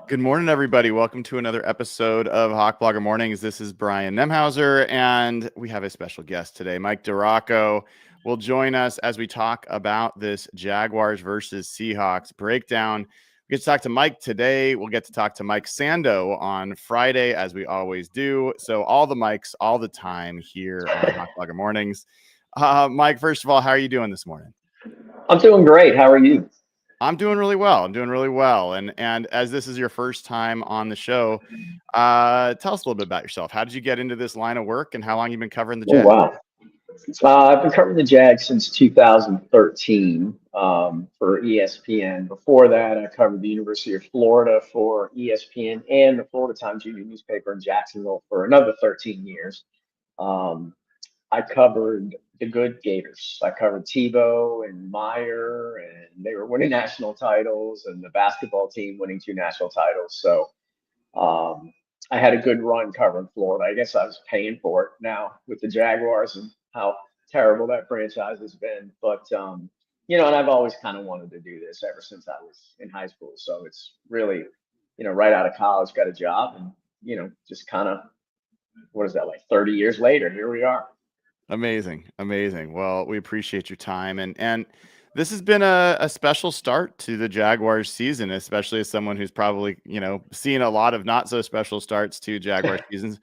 Good morning, everybody. Welcome to another episode of Hawk Blogger Mornings. This is Brian Nemhauser, and we have a special guest today. Mike DiRocco will join us as we talk about this Jaguars versus Seahawks breakdown. We get to talk to Mike today. We'll get to talk to Mike Sando on Friday, as we always do. So all the mics, all the time here on Hawk Blogger Mornings. Mike, first of all, how are you doing this morning? I'm doing great. How are you? I'm doing really well. And as this is your first time on the show, tell us a little bit about yourself. How did you get into this line of work, and how long you been covering the Oh, Jags? wow. I've been covering the Jags since 2013 for ESPN. Before that, I covered the University of Florida for ESPN and the Florida Times Union newspaper in Jacksonville for another 13 years. I covered the good Gators. I covered Tebow and Meyer, and they were winning national titles, and the basketball team winning 2 national titles. So I had a good run covering Florida. I guess I was paying for it now with the Jaguars and how terrible that franchise has been. But and I've always kind of wanted to do this ever since I was in high school. So it's really, right out of college, got a job, and just kind of, what is that, like 30 years later, here we are. Amazing. Well, we appreciate your time, and this has been a special start to the Jaguars season, especially as someone who's probably seen a lot of not so special starts to Jaguar seasons.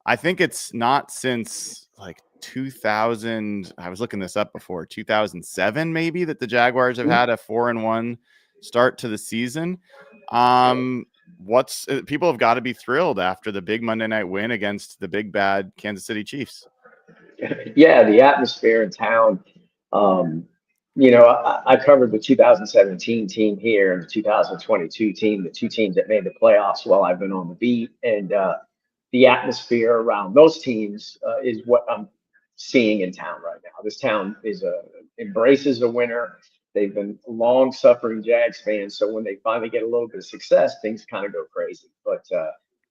I think it's not since like 2000. I was looking this up before 2007, maybe, that the Jaguars have had a 4-1 start to the season. People have got to be thrilled after the big Monday night win against the big bad Kansas City Chiefs. Yeah, the atmosphere in town. I covered the 2017 team here and the 2022 team, the two teams that made the playoffs while I've been on the beat. And the atmosphere around those teams is what I'm seeing in town right now. This town embraces a winner. They've been long-suffering Jags fans, so when they finally get a little bit of success, things kind of go crazy. But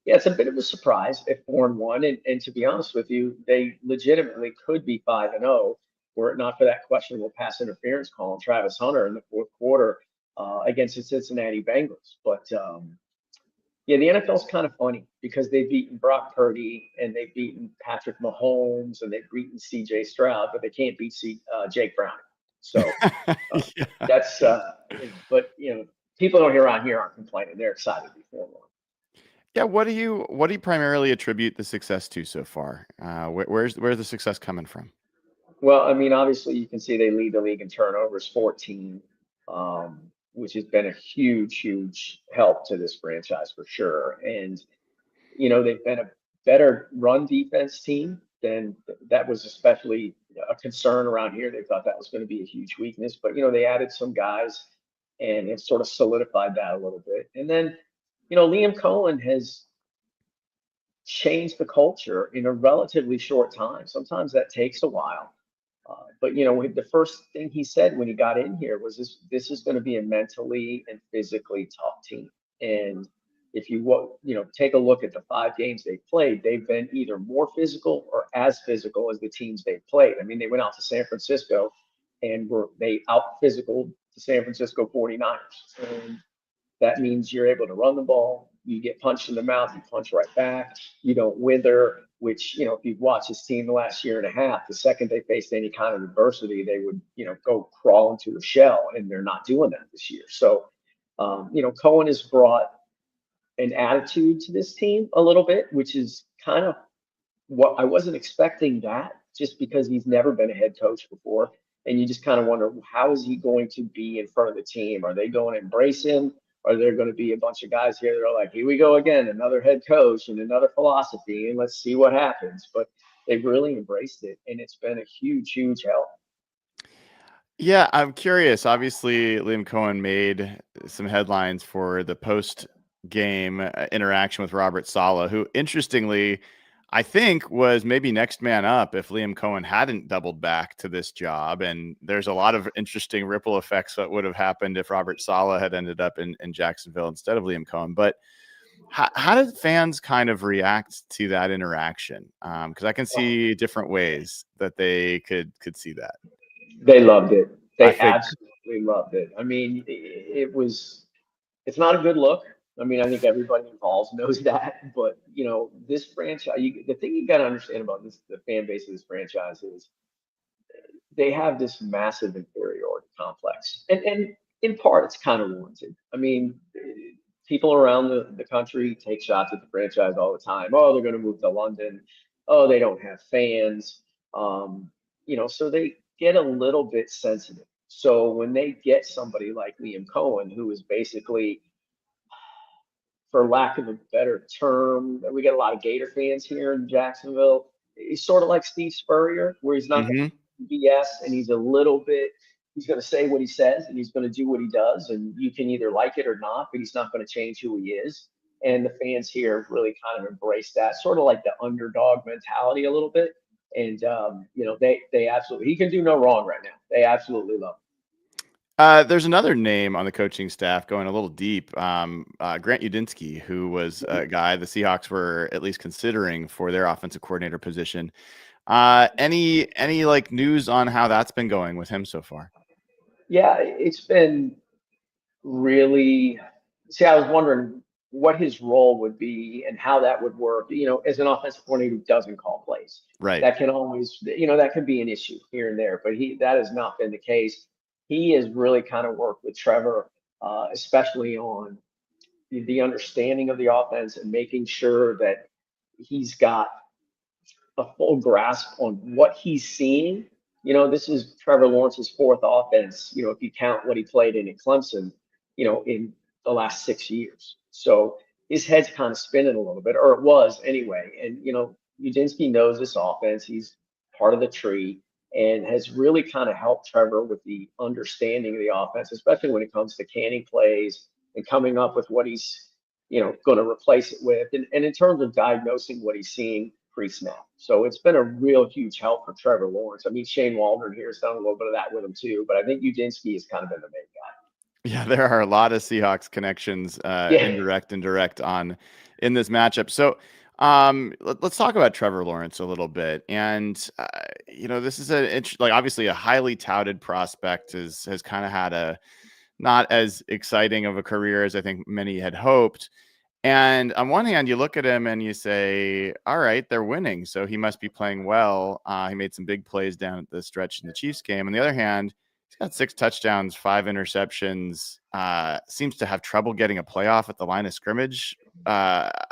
yeah, it's a bit of a surprise at 4-1, and to be honest with you, they legitimately could be 5-0 were it not for that questionable pass interference call on Travis Hunter in the fourth quarter against the Cincinnati Bengals. But yeah, the NFL's kind of funny because they've beaten Brock Purdy and they've beaten Patrick Mahomes and they've beaten C.J. Stroud, but they can't beat Jake Browning. So Yeah. that's, but people around here aren't complaining; they're excited to be 4-1. Yeah, what do you primarily attribute the success to so far? Where's the success coming from? Well, I mean, obviously, you can see they lead the league in turnovers, 14, which has been a huge, huge help to this franchise for sure. And they've been a better run defense team than that was especially a concern around here. They thought that was going to be a huge weakness, but they added some guys and it sort of solidified that a little bit. And then, Liam Coen has changed the culture in a relatively short time. Sometimes that takes a while. But the first thing he said when he got in here was this is going to be a mentally and physically tough team. And if you take a look at the 5 games they've played, they've been either more physical or as physical as the teams they've played. I mean, they went out to San Francisco and they out physical the San Francisco 49ers. And that means you're able to run the ball. You get punched in the mouth, you punch right back. You don't wither, which, if you've watched this team the last year and a half, the second they faced any kind of adversity, they would, go crawl into a shell, and they're not doing that this year. So, Coen has brought an attitude to this team a little bit, which is kind of what I wasn't expecting that just because he's never been a head coach before. And you just kind of wonder, how is he going to be in front of the team? Are they going to embrace him? Are there going to be a bunch of guys here that are like, here we go again, another head coach and another philosophy, and let's see what happens? But they've really embraced it, and it's been a huge, huge help. Yeah, I'm curious. Obviously, Liam Coen made some headlines for the post-game interaction with Robert Saleh, who, interestingly, I think was maybe next man up if Liam Coen hadn't doubled back to this job. And there's a lot of interesting ripple effects that would have happened if Robert Saleh had ended up in Jacksonville instead of Liam Coen. But how did fans kind of react to that interaction? Because I can see different ways that they could see that. They loved it. They absolutely loved it. I mean, it's not a good look I mean, I think everybody involved knows that. But this franchise, the thing you got to understand about the fan base of this franchise is they have this massive inferiority complex, and in part it's kind of warranted. I mean, people around the country take shots at the franchise all the time. Oh, they're going to move to London. Oh, they don't have fans. So they get a little bit sensitive. So when they get somebody like Liam Coen, who is basically, for lack of a better term, we get a lot of Gator fans here in Jacksonville. He's sort of like Steve Spurrier, where he's not Hmm. BS, and he's going to say what he says, and he's going to do what he does, and you can either like it or not, but he's not going to change who he is. And the fans here really kind of embrace that, sort of like the underdog mentality a little bit. And they absolutely, he can do no wrong right now. They absolutely love him. There's another name on the coaching staff going a little deep. Grant Udinski, who was a guy the Seahawks were at least considering for their offensive coordinator position. Any like news on how that's been going with him so far? Yeah, it's been really. See, I was wondering what his role would be and how that would work. As an offensive coordinator who doesn't call plays, Right. that can always, that could be an issue here and there. But that has not been the case. He has really kind of worked with Trevor, especially on the understanding of the offense and making sure that he's got a full grasp on what he's seeing. This is Trevor Lawrence's fourth offense, if you count what he played in at Clemson, in the last 6 years. So his head's kind of spinning a little bit, or it was anyway. And, Udinski knows this offense. He's part of the tree and has really kind of helped Trevor with the understanding of the offense, especially when it comes to canning plays and coming up with what he's going to replace it with. And in terms of diagnosing what he's seeing pre-snap. So it's been a real huge help for Trevor Lawrence. I mean, Shane Waldron here has done a little bit of that with him too, but I think Udinski has kind of been the main guy. Yeah, there are a lot of Seahawks connections, Yeah. indirect and direct on in this matchup. So let's talk about Trevor Lawrence a little bit. And this is like obviously a highly touted prospect has kind of had a not as exciting of a career as I think many had hoped. And on one hand, you look at him and you say, all right, they're winning, so he must be playing well. He made some big plays down at the stretch in the Chiefs game. On the other hand, he's got 6 touchdowns, 5 interceptions, seems to have trouble getting a playoff at the line of scrimmage.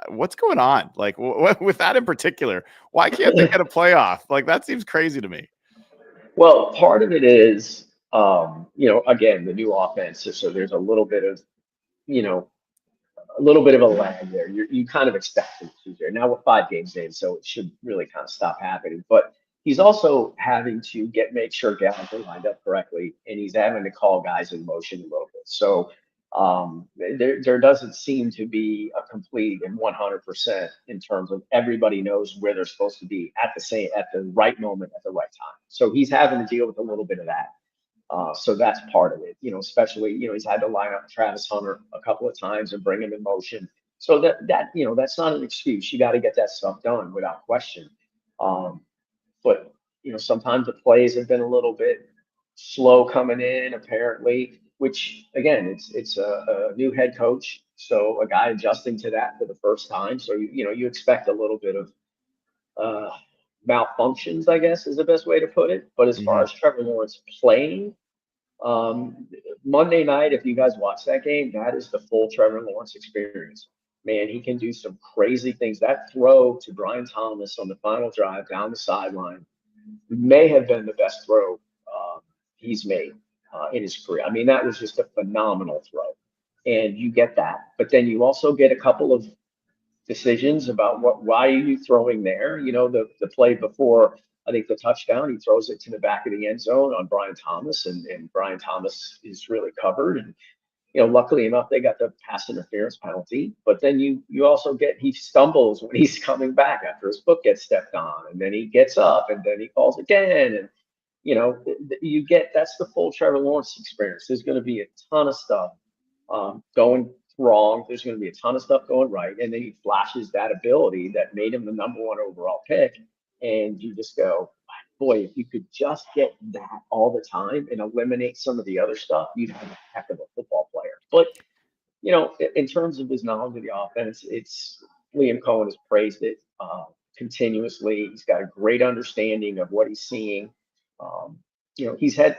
What's going on? Like with that in particular, why can't they get a playoff? Like that seems crazy to me. Well, part of it is, again, the new offense. So there's you know, a little bit of a lag there. You kind of expect him to there. Now we're 5 games in, so it should really kind of stop happening. But he's also having to make sure guys are lined up correctly, and he's having to call guys in motion a little bit. So there doesn't seem to be a complete and 100% in terms of everybody knows where they're supposed to be at the right moment at the right time. So he's having to deal with a little bit of that. So that's part of it, especially, he's had to line up Travis Hunter a couple of times and bring him in motion. So that's not an excuse. You got to get that stuff done without question. Um, but, sometimes the plays have been a little bit slow coming in, apparently, which again, it's a new head coach. So a guy adjusting to that for the first time. So, you expect a little bit of, uh, malfunctions, I guess is the best way to put it. But as far Mm-hmm. as Trevor Lawrence playing, Monday night, if you guys watch that game, that is the full Trevor Lawrence experience. Man, he can do some crazy things. That throw to Brian Thomas on the final drive down the sideline may have been the best throw he's made in his career. I mean, that was just a phenomenal throw. And you get that. But then you also get a couple of decisions about why are you throwing there? The play before, I think the touchdown, he throws it to the back of the end zone on Brian Thomas, and Brian Thomas is really covered. And luckily enough, they got the pass interference penalty. But then you also he stumbles when he's coming back after his foot gets stepped on, and then he gets up, and then he falls again, and that's the full Trevor Lawrence experience. There's going to be a ton of stuff going wrong. There's going to be a ton of stuff going right. And then he flashes that ability that made him the #1 overall pick. And you just go, boy, if you could just get that all the time and eliminate some of the other stuff, you'd have a heck of a football player. But in terms of his knowledge of the offense, it's Liam Coen has praised it continuously. He's got a great understanding of what he's seeing. Um, he's had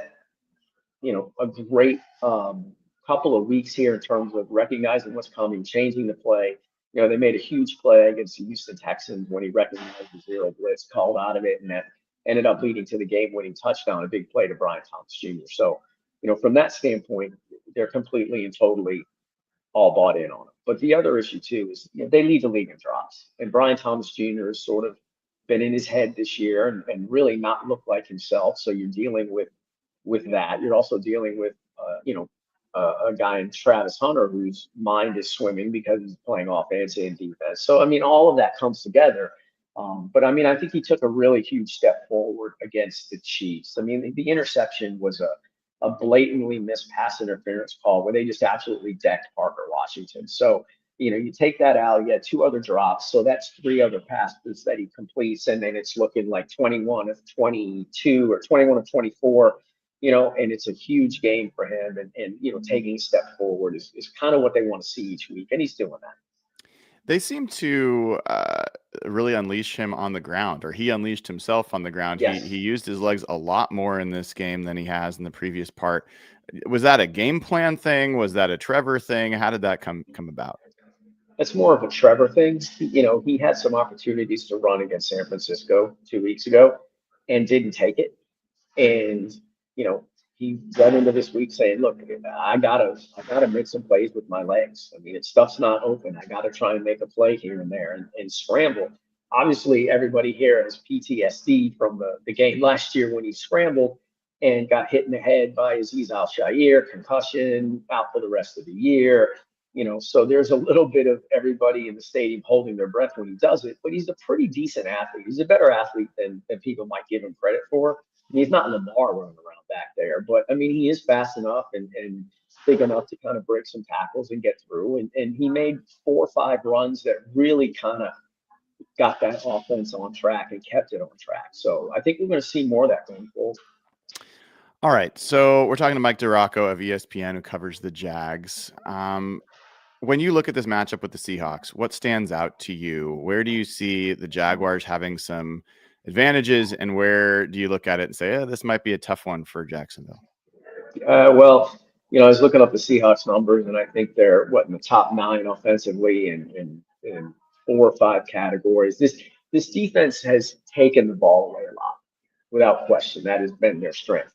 a great couple of weeks here in terms of recognizing what's coming, changing the play. They made a huge play against the Houston Texans when he recognized the zero blitz, called out of it, and that ended up leading to the game-winning touchdown, a big play to Brian Thomas Jr. So, from that standpoint, they're completely and totally all bought in on it. But the other issue too is they lead the league in drops, and Brian Thomas Jr. has sort of been in his head this year and really not looked like himself. So you're dealing with that. You're also dealing with a guy in Travis Hunter whose mind is swimming because he's playing offense and defense. So I mean, all of that comes together. But I mean, I think he took a really huge step forward against the Chiefs. I mean, the interception was a blatantly missed pass interference call where they just absolutely decked Parker Washington. So, you take that out, you had two other drops. So that's three other passes that he completes. And then it's looking like 21 of 22 or 21 of 24, and it's a huge game for him. And taking a step forward is kind of what they want to see each week. And he's doing that. They seem to really unleash him on the ground, or he unleashed himself on the ground. Yes. He used his legs a lot more in this game than he has in the previous part. Was that a game plan thing? Was that a Trevor thing? How did that come about? It's more of a Trevor thing. He had some opportunities to run against San Francisco 2 weeks ago and didn't take it. And, he went into this week saying, look, I gotta make some plays with my legs. I mean, if stuff's not open, I gotta try and make a play here and there and scramble. Obviously, everybody here has PTSD from the game last year when he scrambled and got hit in the head by Azeez Al-Shaair, concussion, out for the rest of the year. So there's a little bit of everybody in the stadium holding their breath when he does it, but he's a pretty decent athlete. He's a better athlete than people might give him credit for. I mean, he's not Lamar running around back there, but I mean, he is fast enough and big enough to kind of break some tackles and get through. And he made 4 or 5 runs that really kind of got that offense on track and kept it on track. So I think we're going to see more of that going forward. All right. So we're talking to Mike DiRocco of ESPN, who covers the Jags. When you look at this matchup with the Seahawks, what stands out to you? Where do you see the Jaguars having some advantages, and where do you look at it and say, this might be a tough one for Jacksonville? Well, I was looking up the Seahawks numbers, and I think they're in the top 9 offensively in 4 or 5 categories. This defense has taken the ball away a lot, without question. That has been their strength.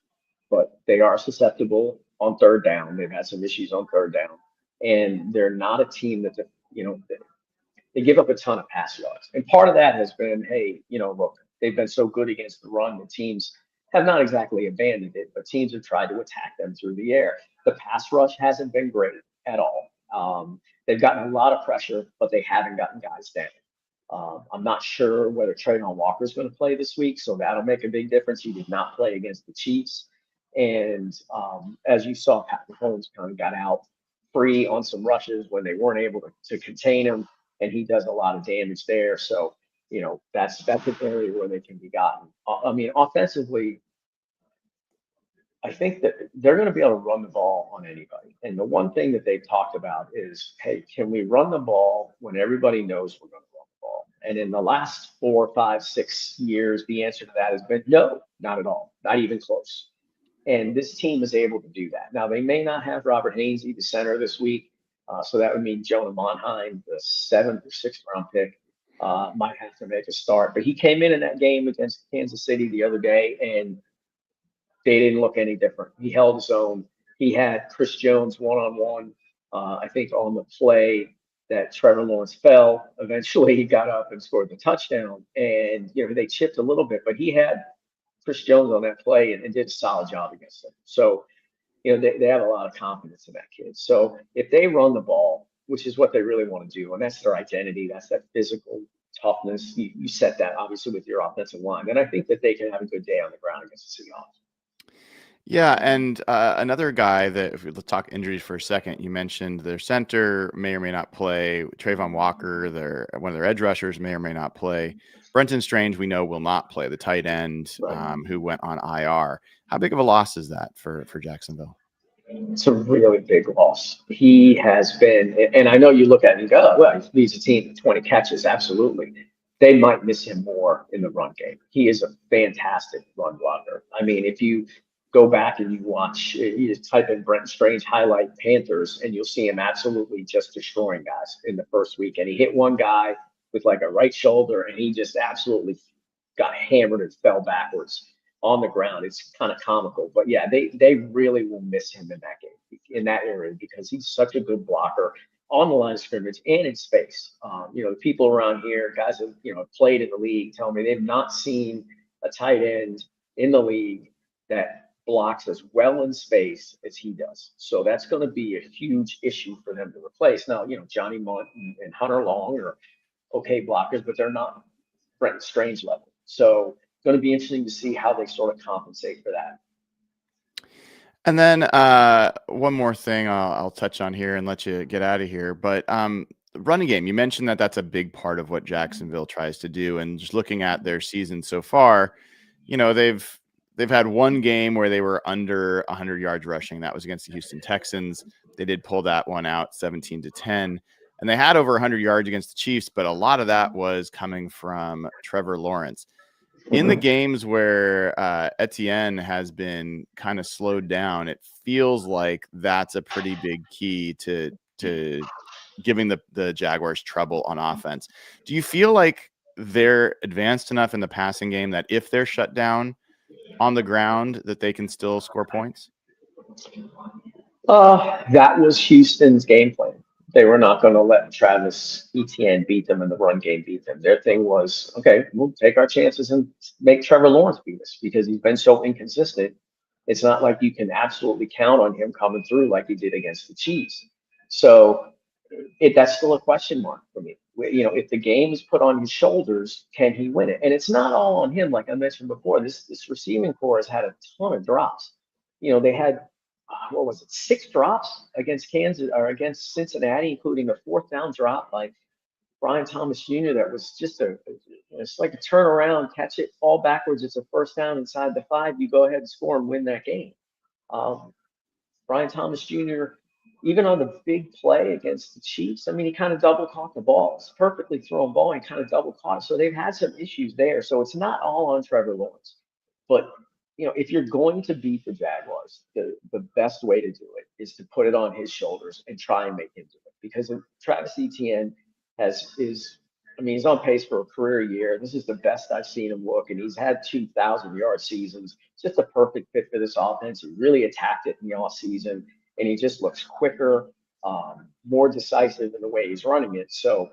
But they are susceptible on third down. They've had some issues on third down, and they're not a team that they give up a ton of pass yards. And part of that has been, hey, look, they've been so good against the run. The teams have not exactly abandoned it, but teams have tried to attack them through the air. The pass rush hasn't been great at all. They've gotten a lot of pressure, but they haven't gotten guys down. I'm not sure whether Trayvon Walker is going to play this week, so that'll make a big difference. He did not play against the Chiefs. And as you saw, Pat Mahomes kind of got out free on some rushes when they weren't able to contain him, and he does a lot of damage there. So, that's an area where they can be gotten. I mean, offensively, I think that they're going to be able to run the ball on anybody. And the one thing that they've talked about is, hey, can we run the ball when everybody knows we're going to run the ball? And in the last 4, 5, 6 years, the answer to that has been no, not at all, not even close. And this team is able to do that. Now, they may not have Robert Hainsey, the center, this week. So that would mean Jonah Monheim, the 7th or 6th round pick, might have to make a start. But he came in that game against Kansas City the other day, and they didn't look any different. He held his own. He had Chris Jones one-on-one, I think, on the play that Trevor Lawrence fell. Eventually, he got up and scored the touchdown. And, they chipped a little bit, but he had Chris Jones on that play and did a solid job against them. So, they have a lot of confidence in that kid. So if they run the ball, which is what they really want to do, and that's their identity, that's that physical toughness, you set that obviously with your offensive line. And I think that they can have a good day on the ground against the Seahawks. Yeah, and another guy that, if we talk injuries for a second, you mentioned their center may or may not play. Trayvon Walker, one of their edge rushers, may or may not play. Brenton Strange, we know, will not play, the tight end, Right. who went on IR. How big of a loss is that for Jacksonville? It's a really big loss. He has been, and I know you look at it and go, oh, well, he leads a team with 20 catches. Absolutely. They might miss him more in the run game. He is a fantastic run blocker. I mean, if you go back and you watch, you just type in Brent Strange highlight Panthers, and you'll see him absolutely just destroying guys in the first week. And he hit one guy with like a right shoulder, and he just absolutely got hammered and fell backwards on the ground. It's kind of comical, but yeah, they really will miss him in that game, in that area, because he's such a good blocker on the line of scrimmage and in space. The people around here, guys that played in the league, tell me they've not seen a tight end in the league that blocks as well in space as he does. So that's going to be a huge issue for them to replace. Now, Johnny Munt and Hunter Long are okay blockers, but they're not Brent Strange level. So it's going to be interesting to see how they sort of compensate for that. And then one more thing I'll touch on here and let you get out of here. But running game, you mentioned that that's a big part of what Jacksonville tries to do. And just looking at their season so far, they've had one game where they were under 100 yards rushing. That was against the Houston Texans. They did pull that one out 17-10. And they had over 100 yards against the Chiefs, but a lot of that was coming from Trevor Lawrence. In the games where Etienne has been kind of slowed down, it feels like that's a pretty big key to giving the Jaguars trouble on offense. Do you feel like they're advanced enough in the passing game that if they're shut down on the ground, that they can still score points? That was Houston's game plan. They were not going to let Travis Etienne beat them and the run game beat them. Their thing was, okay, we'll take our chances and make Trevor Lawrence beat us because he's been so inconsistent. It's not like you can absolutely count on him coming through like he did against the Chiefs. So that's still a question mark for me. If the game is put on his shoulders, can he win it? And it's not all on him, like I mentioned before. This receiving core has had a ton of drops. They had what was it, 6 drops against Kansas or against Cincinnati, including a 4th down drop by Brian Thomas Jr. That was just it's like a turnaround, catch it, fall backwards. It's a 1st down inside the 5. You go ahead and score and win that game. Brian Thomas Jr., even on the big play against the Chiefs, I mean, he kind of double caught the ball. It's perfectly thrown ball and kind of double caught. So they've had some issues there. So it's not all on Trevor Lawrence. But, if you're going to beat the Jaguars, the best way to do it is to put it on his shoulders and try and make him do it. Because Travis Etienne he's on pace for a career year. This is the best I've seen him look, and he's had 2,000-yard seasons. It's just a perfect fit for this offense. He really attacked it in the offseason, and he just looks quicker, more decisive in the way he's running it. So,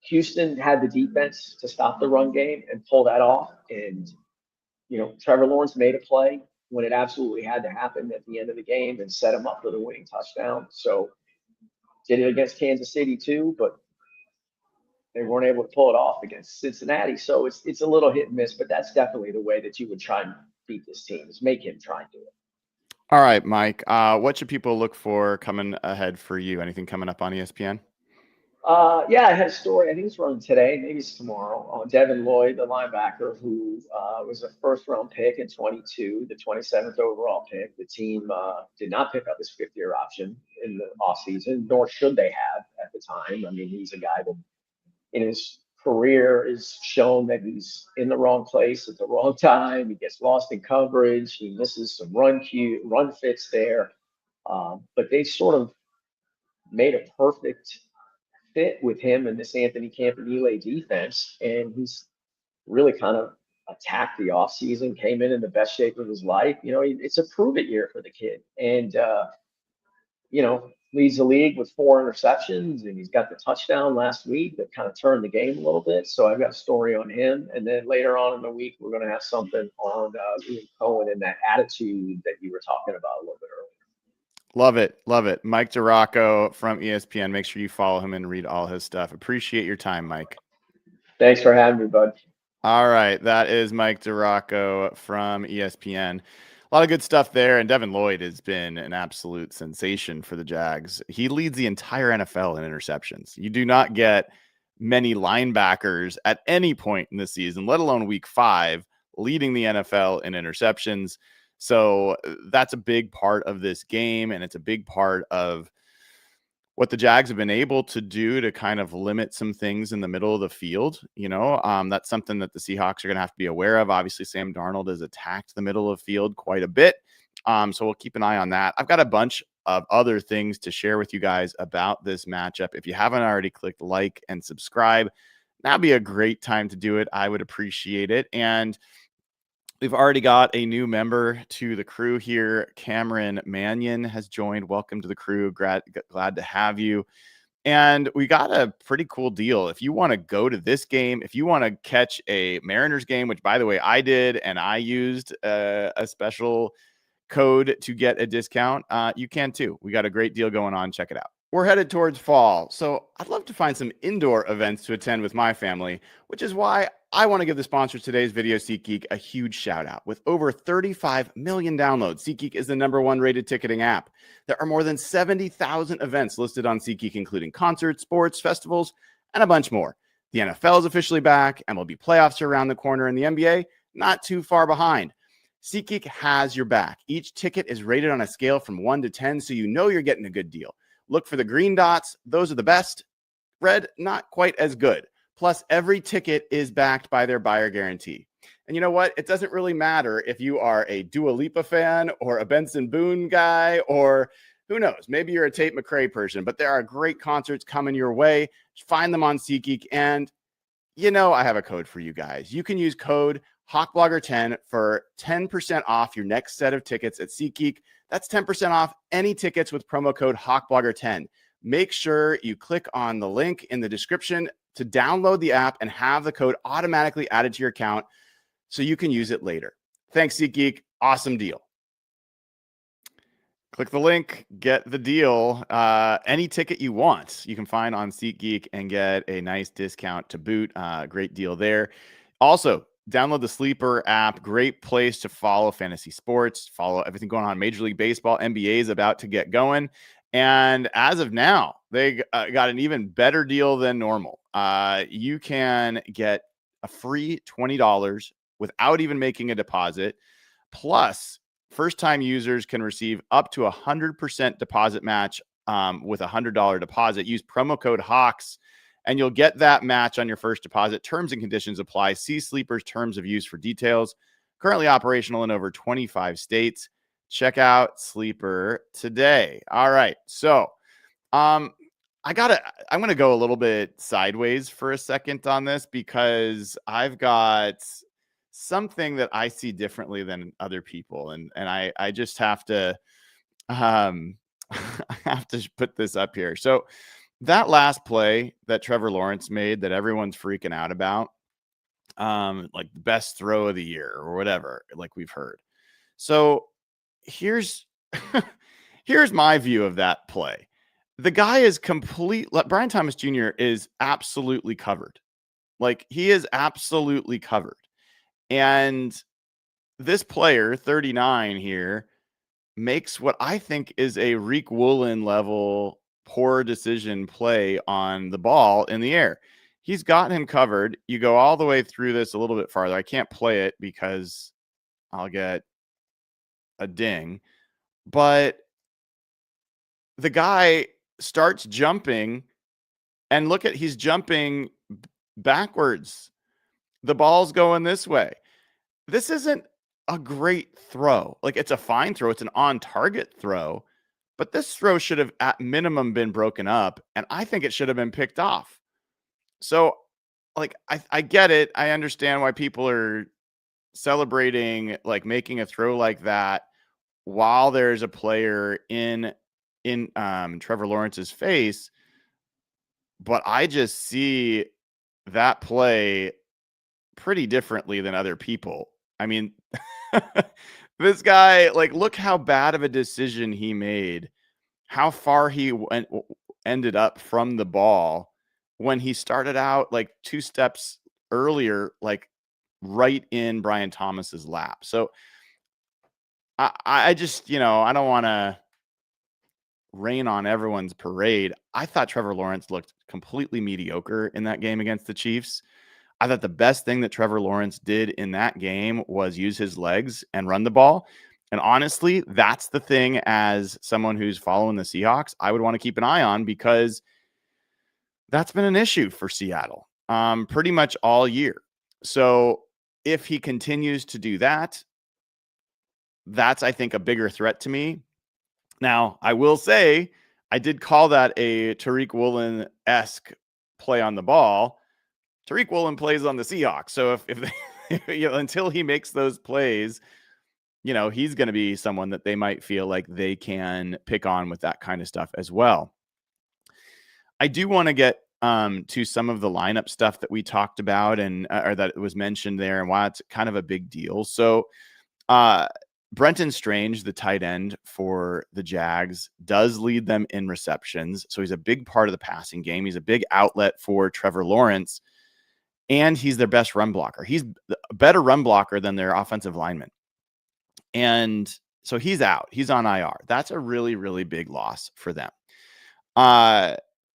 Houston had the defense to stop the run game and pull that off. And, Trevor Lawrence made a play when it absolutely had to happen at the end of the game and set him up for the winning touchdown. So did it against Kansas City too, but they weren't able to pull it off against Cincinnati. So it's a little hit and miss, but that's definitely the way that you would try and beat this team, is make him try and do it. All right, Mike, what should people look for coming ahead for you? Anything coming up on ESPN? Yeah, I had a story. I think it's running today, maybe it's tomorrow, on Devin Lloyd, the linebacker, who was a 1st-round pick in 22, the 27th overall pick. The team did not pick up his 5th-year option in the offseason, nor should they have at the time. I mean, he's a guy that in his career is shown that he's in the wrong place at the wrong time. He gets lost in coverage. He misses some run fits there. But they sort of made a perfect fit with him and this Anthony Campanile defense, and he's really kind of attacked the offseason, came in the best shape of his life. It's a prove it year for the kid, and leads the league with 4 interceptions, and he's got the touchdown last week that kind of turned the game a little bit. So I've got a story on him, and then later on in the week we're going to have something on Liam Coen and that attitude that you were talking about a little bit earlier. Love it. Love it. Mike DiRocco from ESPN. Make sure you follow him and read all his stuff. Appreciate your time, Mike. Thanks for having me, bud. All right. That is Mike DiRocco from ESPN. A lot of good stuff there. And Devin Lloyd has been an absolute sensation for the Jags. He leads the entire NFL in interceptions. You do not get many linebackers at any point in the season, let alone week 5, leading the NFL in interceptions. So that's a big part of this game, and it's a big part of what the Jags have been able to do to kind of limit some things in the middle of the field. That's something that the Seahawks are going to have to be aware of. Obviously, Sam Darnold has attacked the middle of the field quite a bit. So we'll keep an eye on that. I've got a bunch of other things to share with you guys about this matchup. If you haven't already clicked like and subscribe, that'd be a great time to do it. I would appreciate it. And we've already got a new member to the crew here. Cameron Mannion has joined. Welcome to the crew. Glad to have you. And we got a pretty cool deal. If you want to go to this game, if you want to catch a Mariners game, which, by the way, I did, and I used a special code to get a discount, you can too. We got a great deal going on. Check it out. We're headed towards fall, so I'd love to find some indoor events to attend with my family, which is why I want to give the sponsor of today's video, SeatGeek, a huge shout out. With over 35 million downloads, SeatGeek is the #1 rated ticketing app. There are more than 70,000 events listed on SeatGeek, including concerts, sports, festivals, and a bunch more. The NFL is officially back, MLB playoffs are around the corner, and the NBA not too far behind. SeatGeek has your back. Each ticket is rated on a scale from 1 to 10, so you know you're getting a good deal. Look for the green dots. Those are the best. Red, not quite as good. Plus, every ticket is backed by their buyer guarantee. And you know what? It doesn't really matter if you are a Dua Lipa fan or a Benson Boone guy, or who knows, maybe you're a Tate McRae person, but there are great concerts coming your way. Find them on SeatGeek. And I have a code for you guys. You can use code HawkBlogger10 for 10% off your next set of tickets at SeatGeek. That's 10% off any tickets with promo code HawkBlogger10. Make sure you click on the link in the description to download the app and have the code automatically added to your account so you can use it later. Thanks, SeatGeek. Awesome deal. Click the link, get the deal. Any ticket you want, you can find on SeatGeek and get a nice discount to boot. Great deal there. Also, download the Sleeper app. Great place to follow fantasy sports, follow everything going on in Major League Baseball. NBA is about to get going. And as of now, they got an even better deal than normal. You can get a free $20 without even making a deposit. Plus, first-time users can receive up to 100% deposit match with a $100 deposit. Use promo code HAWKS, and you'll get that match on your first deposit. Terms and conditions apply. See Sleeper's terms of use for details. Currently operational in over 25 states. Check out Sleeper today. All right. So I'm going to go a little bit sideways for a second on this, because I've got something that I see differently than other people. And I just have to, I have to put this up here. So that last play that Trevor Lawrence made that everyone's freaking out about, like the best throw of the year or whatever, like we've heard. So here's my view of that play. The guy is Brian Thomas Jr. is absolutely covered. Like, he is absolutely covered. And this player, 39 here, makes what I think is a Reek Woolen level poor decision play on the ball in the air. He's got him covered. You go all the way through this a little bit farther. I can't play it because I'll get a ding. But the guy starts jumping, and he's jumping backwards. The ball's going this way. This isn't a great throw. Like, it's a fine throw. It's an on-target throw. But this throw should have at minimum been broken up, and I think it should have been picked off. So, like, I get it. I understand why people are celebrating, like, making a throw like that while there's a player in Trevor Lawrence's face. But I just see that play pretty differently than other people. I mean, this guy, like, look how bad of a decision he made, how far he ended up from the ball when he started out like 2 steps earlier, like right in Brian Thomas's lap. So I just, I don't want to rain on everyone's parade. I thought Trevor Lawrence looked completely mediocre in that game against the Chiefs. I thought the best thing that Trevor Lawrence did in that game was use his legs and run the ball. And honestly, that's the thing as someone who's following the Seahawks, I would want to keep an eye on, because that's been an issue for Seattle pretty much all year. So if he continues to do that, that's, I think, a bigger threat to me. Now, I will say, I did call that a Tariq Woolen-esque play on the ball. Tariq Woolen plays on the Seahawks. So if they, until he makes those plays, he's going to be someone that they might feel like they can pick on with that kind of stuff as well. I do want to get to some of the lineup stuff that we talked about and or that was mentioned there, and why it's kind of a big deal. So Brenton Strange, the tight end for the Jags, does lead them in receptions. So he's a big part of the passing game. He's a big outlet for Trevor Lawrence, and he's their best run blocker. He's a better run blocker than their offensive lineman. And so he's out. He's on IR. That's a really, really big loss for them.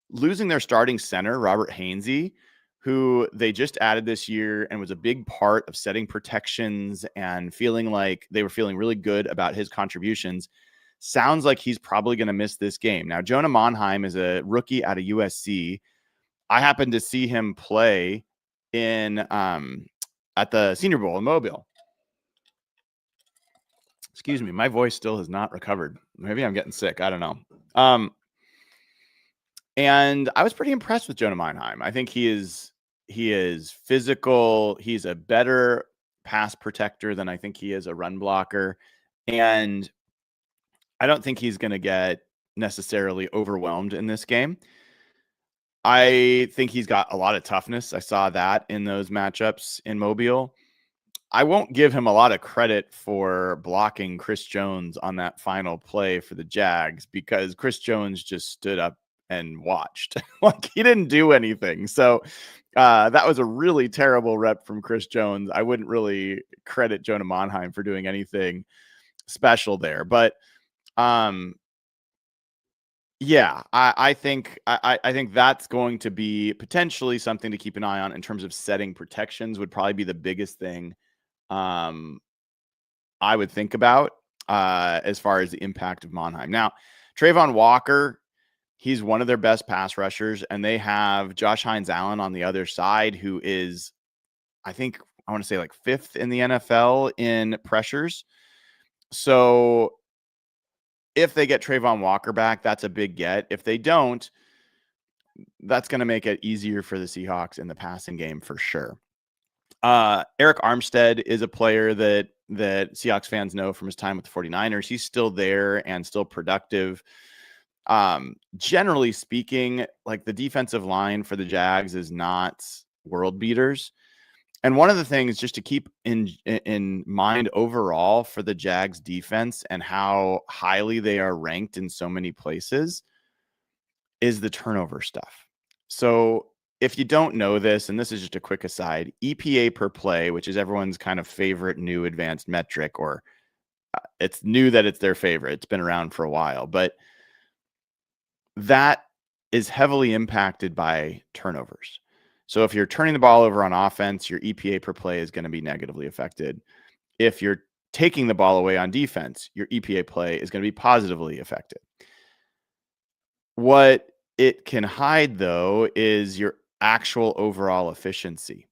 Losing their starting center, Robert Hainsey, who they just added this year and was a big part of setting protections and feeling like they were feeling really good about his contributions, sounds like he's probably going to miss this game. Now, Jonah Monheim is a rookie out of USC. I happened to see him play in at the Senior Bowl in Mobile. Excuse me, my voice still has not recovered. Maybe I'm getting sick. I don't know. And I was pretty impressed with Jonah Monheim. I think he is physical. He's a better pass protector than I think he is a run blocker. And I don't think he's going to get necessarily overwhelmed in this game. I think he's got a lot of toughness. I saw that in those matchups in Mobile. I won't give him a lot of credit for blocking Chris Jones on that final play for the Jags, because Chris Jones just stood up and watched. Like, he didn't do anything. So that was a really terrible rep from Chris Jones. I wouldn't really credit Jonah Monheim for doing anything special there. But yeah, I think that's going to be potentially something to keep an eye on in terms of setting protections. Would probably be the biggest thing I would think about as far as the impact of Monheim. Now, Trayvon Walker, he's one of their best pass rushers, and they have Josh Hines-Allen on the other side, who is, I think, I want to say like 5th in the NFL in pressures. So if they get Trayvon Walker back, that's a big get. If they don't, that's going to make it easier for the Seahawks in the passing game for sure. Eric Armstead is a player that Seahawks fans know from his time with the 49ers. He's still there and still productive. Generally speaking, like, the defensive line for the Jags is not world beaters. And one of the things just to keep in mind overall for the Jags defense and how highly they are ranked in so many places is the turnover stuff. So if you don't know this, and this is just a quick aside, EPA per play, which is everyone's kind of favorite new advanced metric, or it's new that it's their favorite. It's been around for a while, but that is heavily impacted by turnovers. So if you're turning the ball over on offense, your EPA per play is going to be negatively affected. If you're taking the ball away on defense, your EPA play is going to be positively affected. What it can hide, though, is your actual overall efficiency.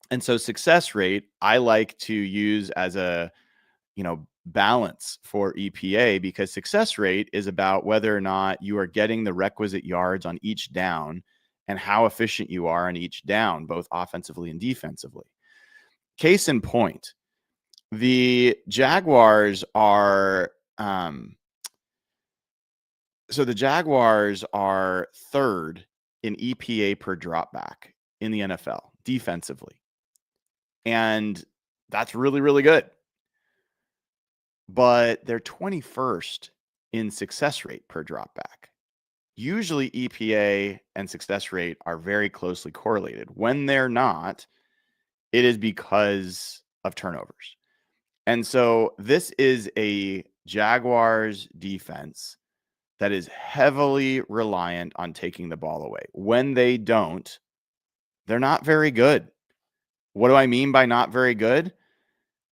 And so success rate, I like to use as a, balance for EPA, because success rate is about whether or not you are getting the requisite yards on each down and how efficient you are on each down, both offensively and defensively. Case in point, the Jaguars are the Jaguars are 3rd in EPA per dropback in the NFL defensively. And that's really, really good. But they're 21st in success rate per dropback. Usually EPA and success rate are very closely correlated. When they're not, it is because of turnovers. And so this is a Jaguars defense that is heavily reliant on taking the ball away. When they don't, they're not very good. What do I mean by not very good?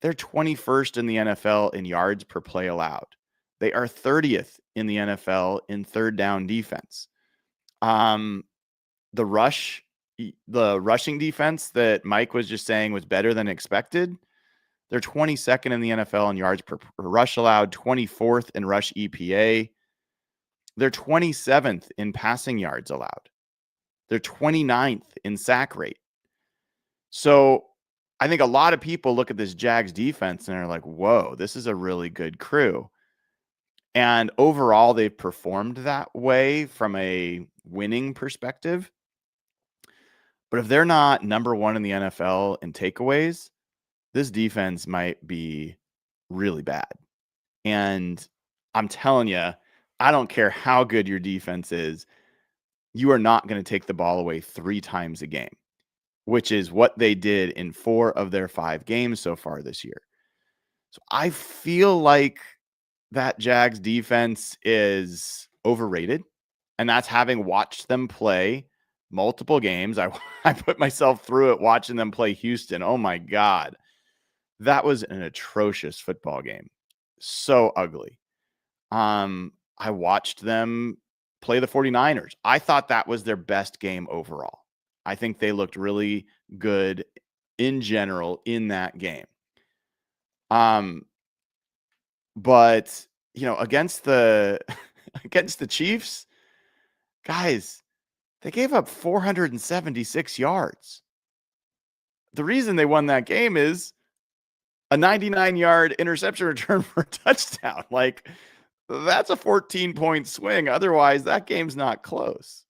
They're 21st in the NFL in yards per play allowed. They are 30th in the NFL in third down defense. The rushing defense that Mike was just saying was better than expected. They're 22nd in the NFL in yards per rush allowed, 24th in rush EPA. They're 27th in passing yards allowed. They're 29th in sack rate. So I think a lot of people look at this Jags defense and are like, whoa, this is a really good crew. And overall, they've performed that way from a winning perspective. But if they're not number one in the NFL in takeaways, this defense might be really bad. And I'm telling you, I don't care how good your defense is, you are not going to take the ball away 3 times a game, which is what they did in 4 of their 5 games so far this year. So I feel like that Jags defense is overrated, and that's having watched them play multiple games. I put myself through it watching them play Houston. Oh my God. That was an atrocious football game. So ugly. I watched them play the 49ers. I thought that was their best game overall. I think they looked really good in general in that game. But against the Chiefs, guys, they gave up 476 yards. The reason they won that game is a 99-yard interception return for a touchdown. Like, that's a 14-point swing. Otherwise, that game's not close.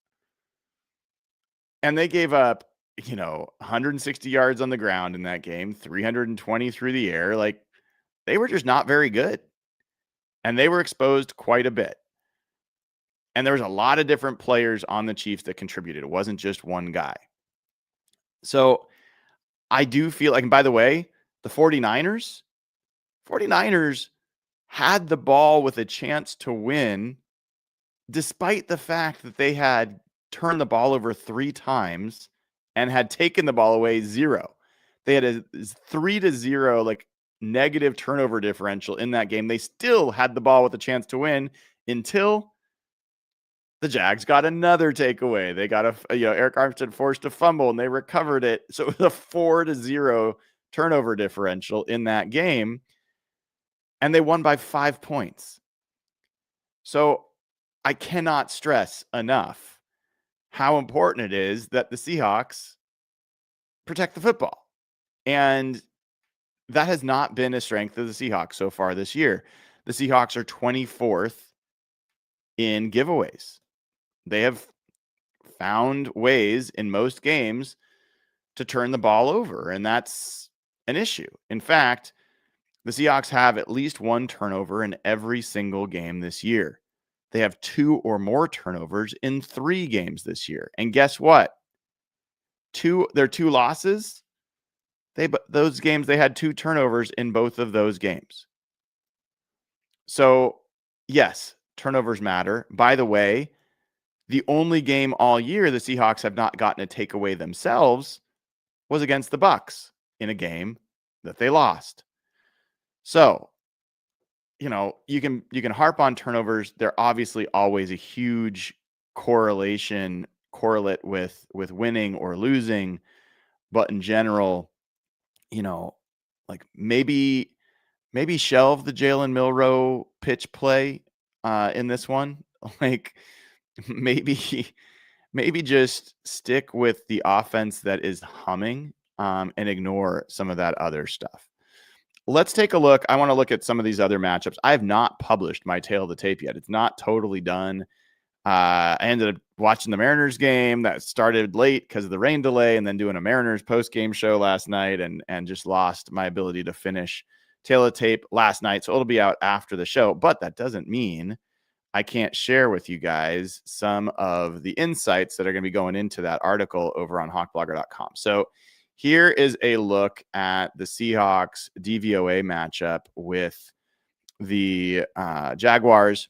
And they gave up, 160 yards on the ground in that game, 320 through the air. Like, they were just not very good. And they were exposed quite a bit. And there was a lot of different players on the Chiefs that contributed. It wasn't just one guy. So I do feel like, and by the way, the 49ers had the ball with a chance to win, despite the fact that they had turned the ball over 3 times and had taken the ball away 0. They had a 3-0, like, negative turnover differential in that game. They still had the ball with a chance to win until the Jags got another takeaway. They got Eric Armstead forced a fumble and they recovered it. So it was a 4-0 turnover differential in that game. And they won by 5 points. So I cannot stress enough how important it is that the Seahawks protect the football. And that has not been a strength of the Seahawks so far this year. The Seahawks are 24th in giveaways. They have found ways in most games to turn the ball over, and that's an issue. In fact, the Seahawks have at least 1 turnover in every single game this year. They have 2 or more turnovers in 3 games this year. And guess what? Their 2 losses, those games, they had 2 turnovers in both of those games. So, yes, turnovers matter. By the way, the only game all year the Seahawks have not gotten a takeaway themselves was against the Bucs in a game that they lost. So, you can harp on turnovers. They're obviously always a huge correlate with winning or losing. But in general, like maybe shelve the Jalen Milroe pitch play in this one. Like, maybe just stick with the offense that is humming and ignore some of that other stuff. Let's take a look. I want to look at some of these other matchups. I have not published my tail of the tape yet. It's not totally done. I ended up watching the Mariners game that started late because of the rain delay, and then doing a Mariners post-game show last night, and just lost my ability to finish tail of the tape last night. So it'll be out after the show, but that doesn't mean I can't share with you guys some of the insights that are going to be going into that article over on hawkblogger.com. So here is a look at the Seahawks DVOA matchup with the Jaguars.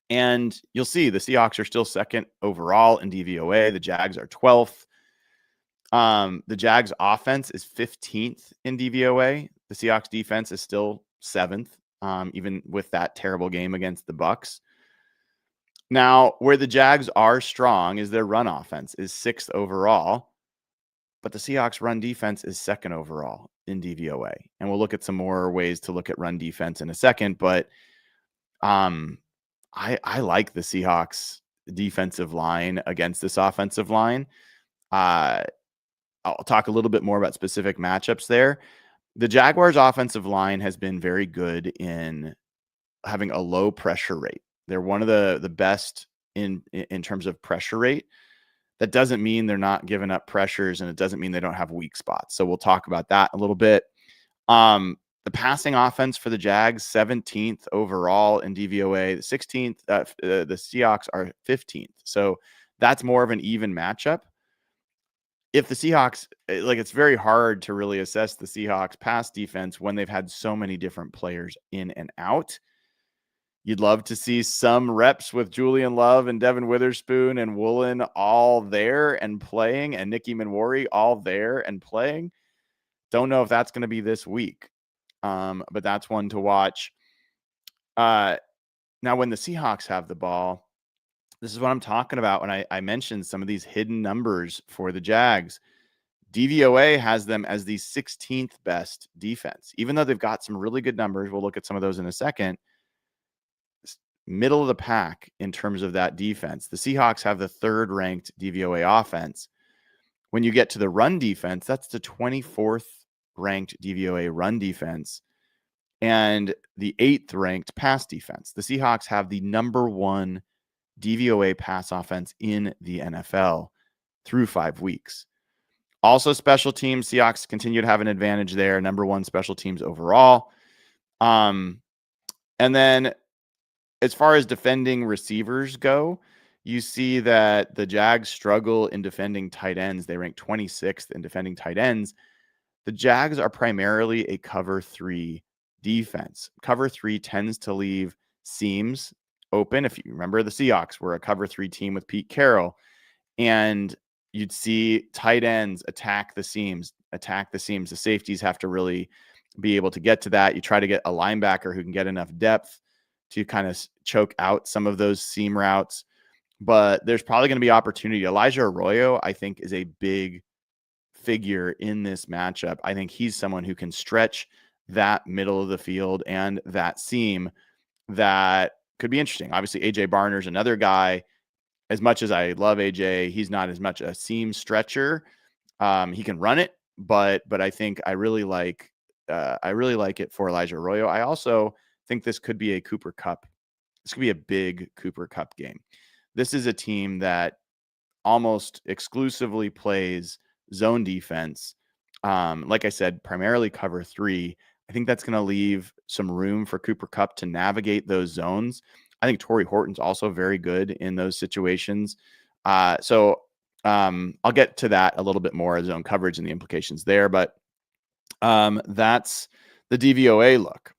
And you'll see the Seahawks are still second overall in DVOA. The Jags are 12th. The Jags offense is 15th in DVOA. The Seahawks defense is still 7th, even with that terrible game against the Bucs. Now, where the Jags are strong is their run offense is 6th overall, but the Seahawks run defense is 2nd overall in DVOA. And we'll look at some more ways to look at run defense in a second, but I like the Seahawks defensive line against this offensive line. I'll talk a little bit more about specific matchups there. The Jaguars offensive line has been very good in having a low pressure rate. They're one of the best in terms of pressure rate. That doesn't mean they're not giving up pressures, and it doesn't mean they don't have weak spots. So we'll talk about that a little bit. The passing offense for the Jags, 17th overall in DVOA. The 16th, the Seahawks are 15th. So that's more of an even matchup. If the Seahawks, it's very hard to really assess the Seahawks pass defense when they've had so many different players in and out. You'd love to see some reps with Julian Love and Devin Witherspoon and Woolen all there and playing, and Nicky Manwari all there and playing. Don't know if that's going to be this week, but that's one to watch. Now, when the Seahawks have the ball, this is what I'm talking about when I mentioned some of these hidden numbers for the Jags. DVOA has them as the 16th best defense, even though they've got some really good numbers. We'll look at some of those in a second. Middle of the pack in terms of that defense. The Seahawks have the 3rd ranked DVOA offense. When you get to the run defense, that's the 24th ranked DVOA run defense and the 8th ranked pass defense. The Seahawks have the number 1 DVOA pass offense in the NFL through 5 weeks. Also, special teams, Seahawks continue to have an advantage there. Number 1 special teams overall. And then as far as defending receivers go, you see that the Jags struggle in defending tight ends. They rank 26th in defending tight ends. The Jags are primarily a cover 3 defense. Cover 3 tends to leave seams open. If you remember, the Seahawks were a cover 3 team with Pete Carroll, and you'd see tight ends attack the seams. The safeties have to really be able to get to that. You try to get a linebacker who can get enough depth to kind of choke out some of those seam routes. But there's probably going to be opportunity. Elijah Arroyo, I think, is a big figure in this matchup. I think he's someone who can stretch that middle of the field and that seam that could be interesting. Obviously, AJ Barner's another guy. As much as I love AJ, he's not as much a seam stretcher. He can run it, but I think I really like it for Elijah Arroyo. I also think this could be a Cooper Kupp. This could be a big Cooper Kupp game. This is a team that almost exclusively plays zone defense. Like I said, primarily cover 3. I think that's going to leave some room for Cooper Kupp to navigate those zones. I think Torrey Horton's also very good in those situations. So I'll get to that a little bit more, zone coverage and the implications there. But that's the DVOA look.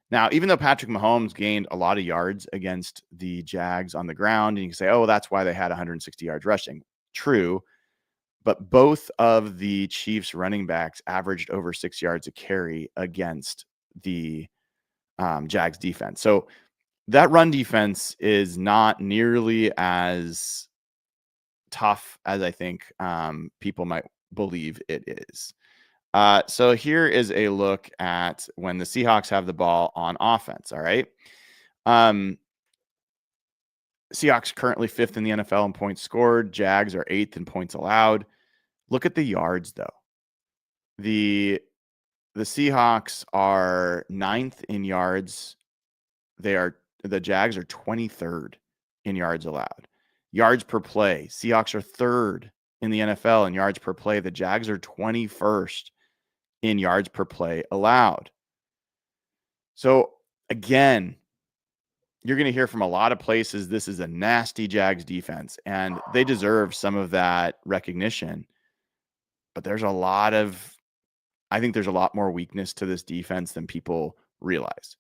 Now, even though Patrick Mahomes gained a lot of yards against the Jags on the ground, and you can say, oh, that's why they had 160 yards rushing. True. But both of the Chiefs running backs averaged over 6 yards a carry against the Jags defense. So that run defense is not nearly as tough as I think people might believe it is. So here is a look at when the Seahawks have the ball on offense. All right. Seahawks currently 5th in the NFL in points scored. Jags are 8th in points allowed. Look at the yards, though. The Seahawks are 9th in yards. The Jags are 23rd in yards allowed. Yards per play. Seahawks are 3rd in the NFL in yards per play. The Jags are 21st in yards per play allowed. So again, you're going to hear from a lot of places this is a nasty Jags defense, and they deserve some of that recognition. But I think there's a lot more weakness to this defense than people realize.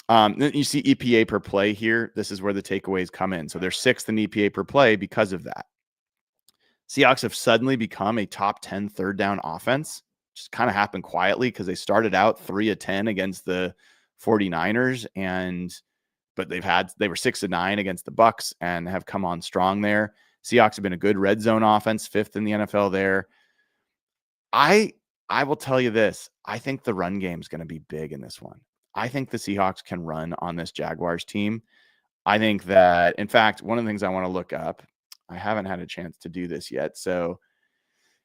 Then you see EPA per play here. This is where the takeaways come in. So they're 6th in EPA per play because of that. Seahawks have suddenly become a top 10 third down offense. just kind of happened quietly because they started out 3-10 against the 49ers, but they were 6-9 against the Bucks and have come on strong there. Seahawks have been a good red zone offense, 5th in the NFL there. I will tell you this. I think the run game is going to be big in this one. I think the Seahawks can run on this Jaguars team. I think that, in fact, one of the things I want to look up, I haven't had a chance to do this yet, so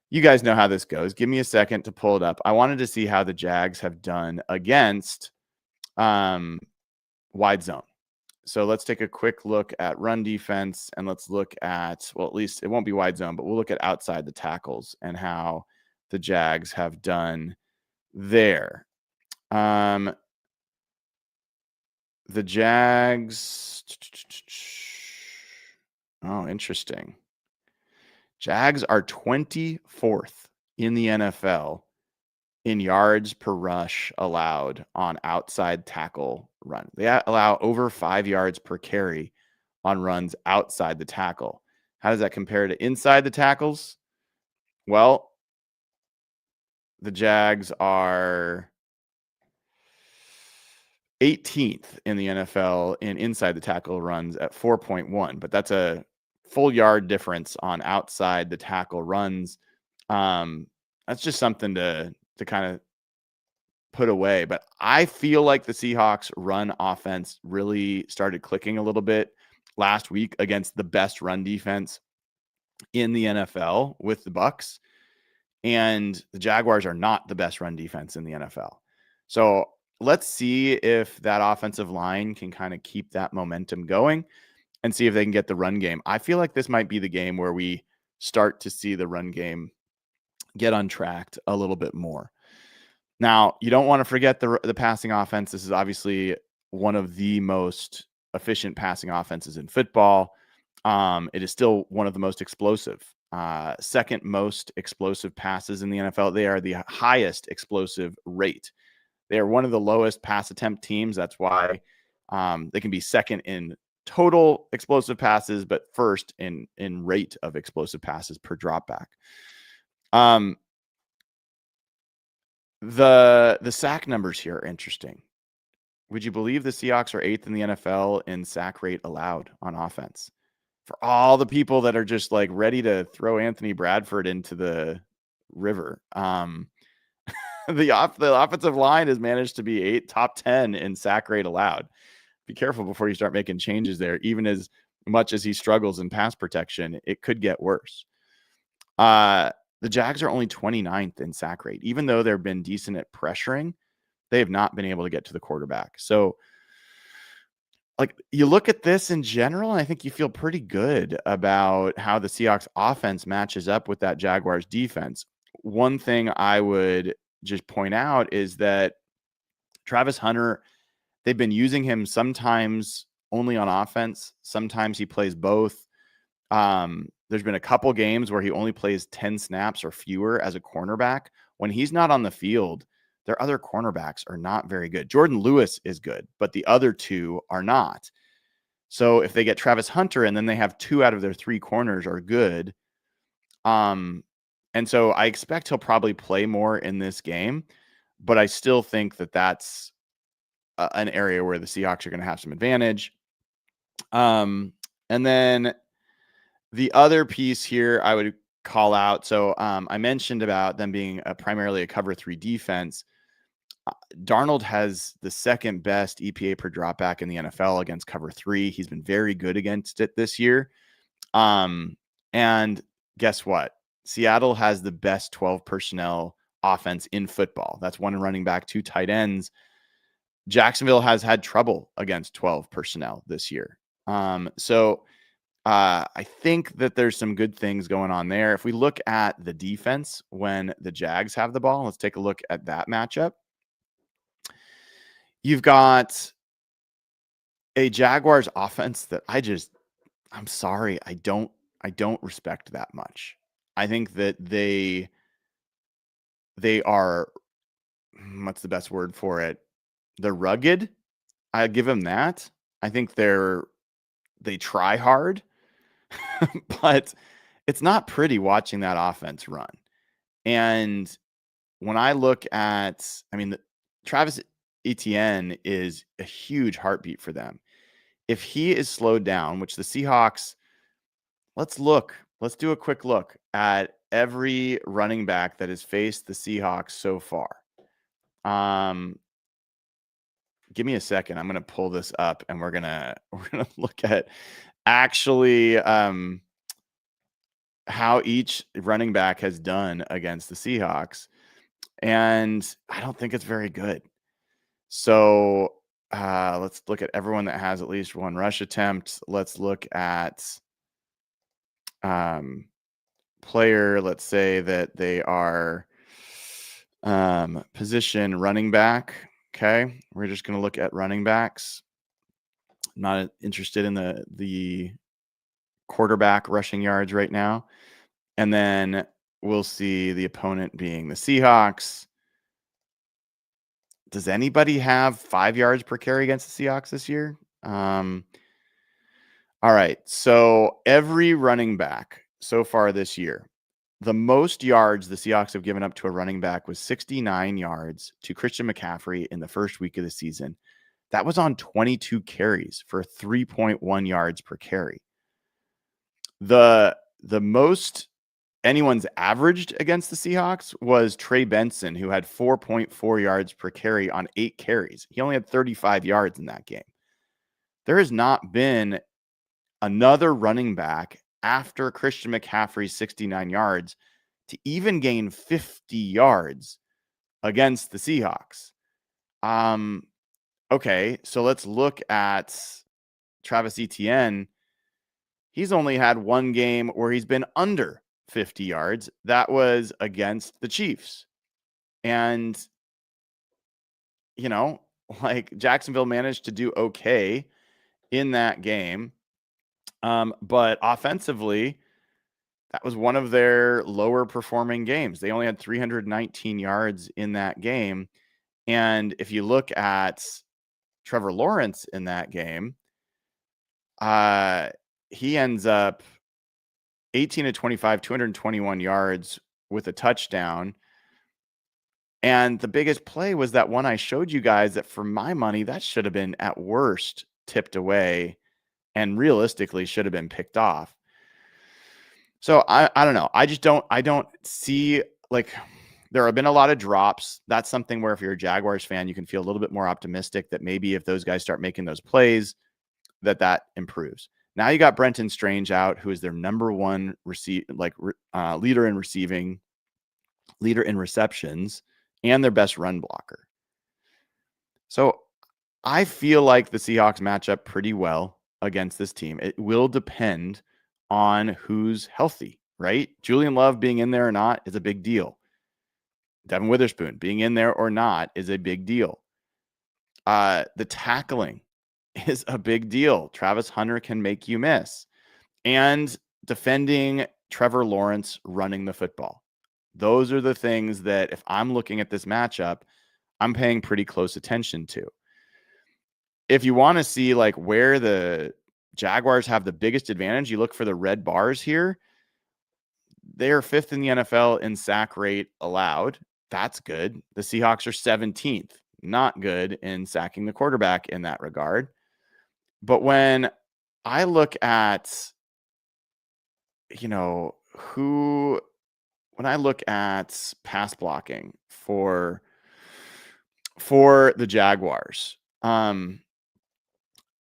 you guys know how this goes. Give me a second to pull it up. I wanted to see how the Jags have done against wide zone. So let's take a quick look at run defense, and let's look at, well, at least it won't be wide zone, but we'll look at outside the tackles and how the Jags have done there. The Jags. Oh, interesting. Jags are 24th in the NFL in yards per rush allowed on outside tackle run. They allow over 5 yards per carry on runs outside the tackle. How does that compare to inside the tackles? Well, the Jags are 18th in the NFL in inside the tackle runs at 4.1, but that's a full yard difference on outside the tackle runs. That's just something to kind of put away. But I feel like the Seahawks run offense really started clicking a little bit last week against the best run defense in the NFL with the Bucks. And the Jaguars are not the best run defense in the NFL. So let's see if that offensive line can kind of keep that momentum going and see if they can get the run game. I feel like this might be the game where we start to see the run game get untracked a little bit more. Now, you don't want to forget the passing offense. This is obviously one of the most efficient passing offenses in football. It is still one of the most explosive. Second most explosive passes in the NFL. They are the highest explosive rate. They are one of the lowest pass attempt teams. That's why they can be second in total explosive passes, but first in rate of explosive passes per dropback. The sack numbers here are interesting. Would you believe the Seahawks are 8th in the NFL in sack rate allowed on offense? For all the people that are just like ready to throw Anthony Bradford into the river, the offensive line has managed to be top 10 in sack rate allowed. Be careful before you start making changes there. Even as much as he struggles in pass protection, it could get worse. The Jags are only 29th in sack rate. Even though they've been decent at pressuring, they have not been able to get to the quarterback. So, like, you look at this in general, and I think you feel pretty good about how the Seahawks offense matches up with that Jaguars defense. One thing I would just point out is that Travis Hunter, they've been using him sometimes only on offense. Sometimes he plays both. There's been a couple games where he only plays 10 snaps or fewer as a cornerback. When he's not on the field, their other cornerbacks are not very good. Jordan Lewis is good, but the other two are not. So if they get Travis Hunter and then they have 2 out of their 3 corners are good. And so I expect he'll probably play more in this game, but I still think that that's an area where the Seahawks are going to have some advantage. And then the other piece here I would call out. So I mentioned about them being primarily a cover 3 defense. Darnold has the second best EPA per dropback in the NFL against cover 3. He's been very good against it this year. And guess what? Seattle has the best 12 personnel offense in football. That's 1 running back, 2 tight ends. Jacksonville has had trouble against 12 personnel this year. So I think that there's some good things going on there. If we look at the defense when the Jags have the ball, let's take a look at that matchup. You've got a Jaguars offense that I'm sorry, I don't respect that much. I think that they are, what's the best word for it? They're rugged. I give them that. I think they try hard, but it's not pretty watching that offense run. And when I look at, Travis Etienne is a huge heartbeat for them. If he is slowed down, which the Seahawks, let's do a quick look at every running back that has faced the Seahawks so far. Give me a second. I'm going to pull this up and we're going to look at actually how each running back has done against the Seahawks. And I don't think it's very good. So let's look at everyone that has at least one rush attempt. Let's look at player. Let's say that they are position running back. Okay. We're just going to look at running backs. I'm not interested in the quarterback rushing yards right now. And then we'll see the opponent being the Seahawks. Does anybody have 5 yards per carry against the Seahawks this year? All right. So every running back so far this year, the most yards the Seahawks have given up to a running back was 69 yards to Christian McCaffrey in the first week of the season. That was on 22 carries for 3.1 yards per carry. The most anyone's averaged against the Seahawks was Trey Benson, who had 4.4 yards per carry on 8 carries. He only had 35 yards in that game. There has not been another running back after Christian McCaffrey's 69 yards to even gain 50 yards against the Seahawks. Okay, so let's look at Travis Etienne. He's only had one game where he's been under 50 yards. That was against the Chiefs. And, Jacksonville managed to do okay in that game. But offensively, that was one of their lower performing games. They only had 319 yards in that game. And if you look at Trevor Lawrence in that game, he ends up 18 to 25, 221 yards with a touchdown. And the biggest play was that one I showed you guys that for my money, that should have been at worst tipped away and realistically should have been picked off. So I don't know. I don't see, there have been a lot of drops. That's something where if you're a Jaguars fan, you can feel a little bit more optimistic that maybe if those guys start making those plays, that improves. Now you got Brenton Strange out, who is their number one leader in receiving, leader in receptions, and their best run blocker. So I feel like the Seahawks match up pretty well against this team. It will depend on who's healthy, right? Julian Love being in there or not is a big deal. Devin Witherspoon being in there or not is a big deal. The tackling is a big deal. Travis Hunter can make you miss. And defending Trevor Lawrence running the football. Those are the things that if I'm looking at this matchup, I'm paying pretty close attention to. If you want to see where the Jaguars have the biggest advantage, you look for the red bars here. They are 5th in the NFL in sack rate allowed. That's good. The Seahawks are 17th. Not good in sacking the quarterback in that regard. But when I look at, when I look at pass blocking for the Jaguars,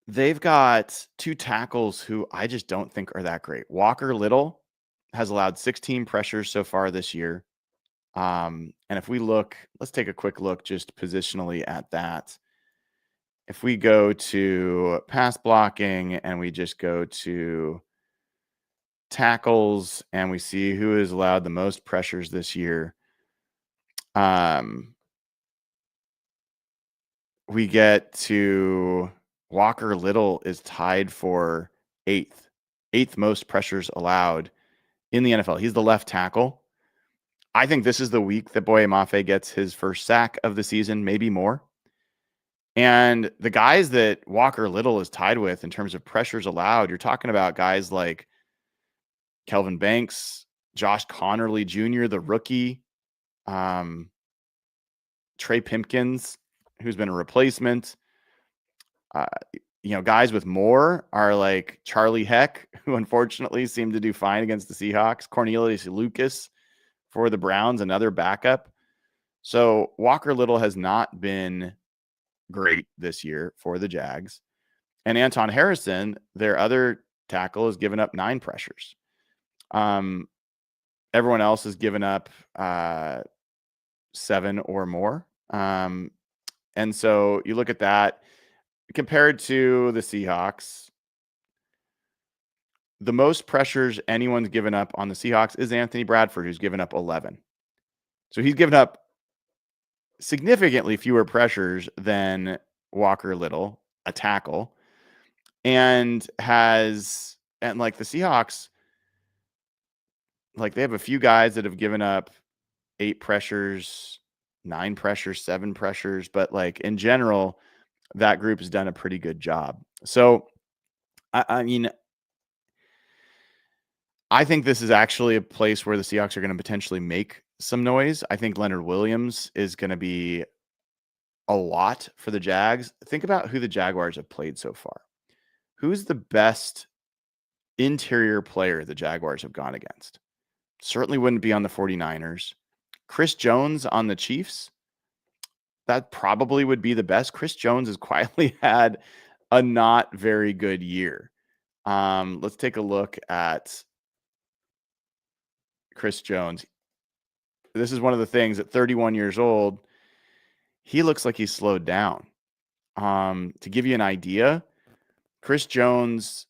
they've got 2 tackles who I just don't think are that great. Walker Little has allowed 16 pressures so far this year. And if we look, let's take a quick look just positionally at that. If we go to pass blocking and we just go to tackles and we see who has allowed the most pressures this year, we get to Walker Little is tied for 8th most pressures allowed in the NFL. He's the left tackle. I think this is the week that Boye Mafe gets his first sack of the season, maybe more. And the guys that Walker Little is tied with in terms of pressures allowed, you're talking about guys like Kelvin Banks, Josh Connerly Jr., the rookie. Trey Pipkins, who's been a replacement. Guys with more are like Charlie Heck, who unfortunately seemed to do fine against the Seahawks. Cornelius Lucas for the Browns, another backup. So Walker Little has not been great this year for the Jags. And Anton Harrison, their other tackle, has given up 9 pressures. Everyone else has given up 7 or more. And so you look at that compared to the Seahawks, the most pressures anyone's given up on the Seahawks is Anthony Bradford, who's given up 11. So he's given up significantly fewer pressures than Walker Little, a tackle, and like the Seahawks, like they have a few guys that have given up 8 pressures, 9 pressures, 7 pressures, but like in general, that group has done a pretty good job. So, I mean, I think this is actually a place where the Seahawks are going to potentially make some noise. I think Leonard Williams is going to be a lot for the Jags. Think about who the Jaguars have played so far. Who's the best interior player the Jaguars have gone against? Certainly wouldn't be on the 49ers. Chris Jones on the Chiefs, that probably would be the best. Chris Jones has quietly had a not very good year. Let's take a look at Chris Jones. This is one of the things at 31 years old, he looks like he's slowed down. To give you an idea, Chris Jones'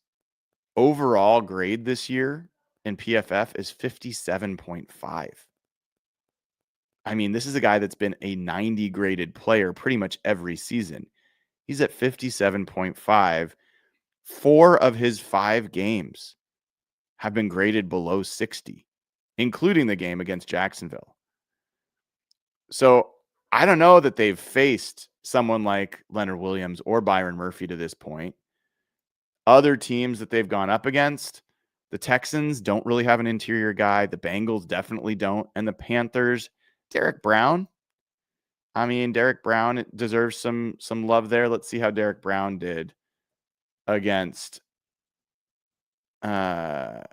overall grade this year in PFF is 57.5. I mean, this is a guy that's been a 90 graded player pretty much every season. He's at 57.5. 4 of his 5 games have been graded below 60, including the game against Jacksonville. So I don't know that they've faced someone like Leonard Williams or Byron Murphy to this point. Other teams that they've gone up against, the Texans don't really have an interior guy. The Bengals definitely don't. And the Panthers, Derek Brown. I mean, Derek Brown deserves some love there. Let's see how Derek Brown did against the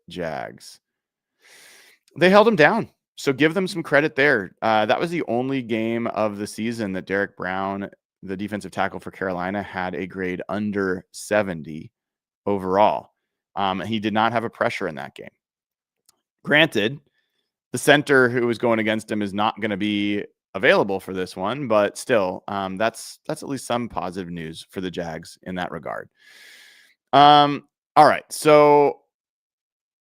Jags. They held him down. So give them some credit there. That was the only game of the season that Derek Brown, the defensive tackle for Carolina, had a grade under 70 overall. He did not have a pressure in that game. Granted, the center who was going against him is not going to be available for this one, but still, that's at least some positive news for the Jags in that regard. All right, so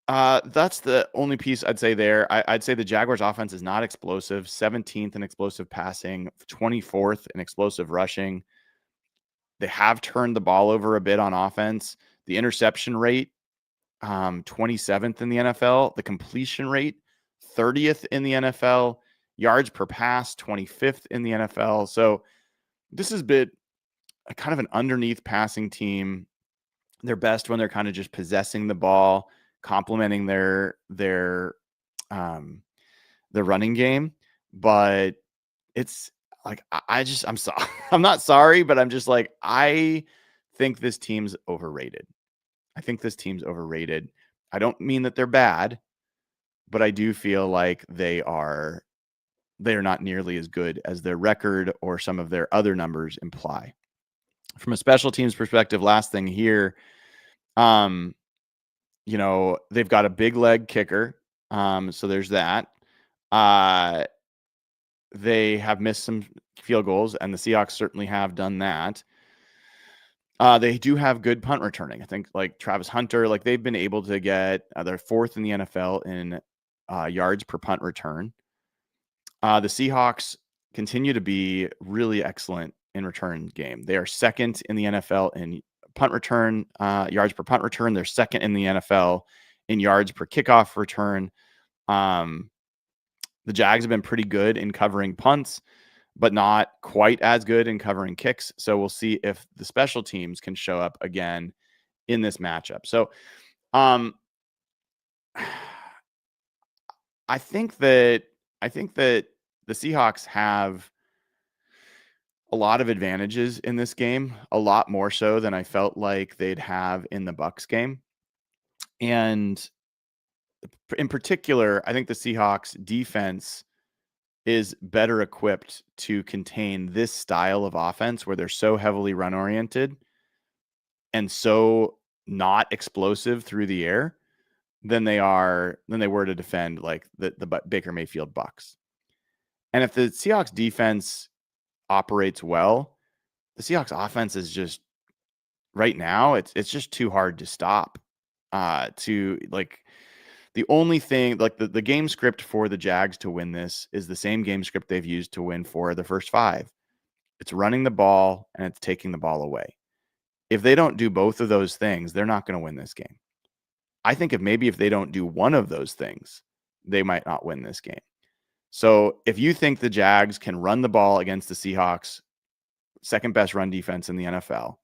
that's the only piece I'd say there. I'd say the Jaguars offense is not explosive. 17th in explosive passing, 24th in explosive rushing. They have turned the ball over a bit on offense. The interception rate, 27th in the NFL. The completion rate, 30th in the NFL. Yards per pass, 25th in the NFL. So this has been a kind of an underneath passing team. They're best when they're kind of just possessing the ball, complementing their running game. But it's like, I'm sorry. I'm not sorry, but I'm just like, I think this team's overrated. I don't mean that they're bad, but I do feel like they're not nearly as good as their record or some of their other numbers imply. From a special teams perspective, last thing here, they've got a big leg kicker. So there's that. They have missed some field goals, and the Seahawks certainly have done that. They do have good punt returning. I think like Travis Hunter, like they've been able to get they're 4th in the NFL in yards per punt return. The Seahawks continue to be really excellent in return game. They are 2nd in the NFL in punt return, yards per punt return. They're 2nd in the NFL in yards per kickoff return. The Jags have been pretty good in covering punts, but not quite as good in covering kicks. So we'll see if the special teams can show up again in this matchup. So I think that I think that the Seahawks have a lot of advantages in this game, a lot more so than I felt like they'd have in the Bucs game. And in particular, I think the Seahawks defense is better equipped to contain this style of offense where they're so heavily run oriented and so not explosive through the air than they were to defend like the Baker Mayfield Bucs. And if the Seahawks defense operates well, the Seahawks offense is just right now it's just too hard to stop. To like the only thing like the game script for the Jags to win this is the same game script they've used to win for the first 5. It's running the ball and it's taking the ball away. If they don't do both of those things, they're not going to win this game. I think if they don't do one of those things, they might not win this game. So if you think the Jags can run the ball against the Seahawks, second best run defense in the NFL,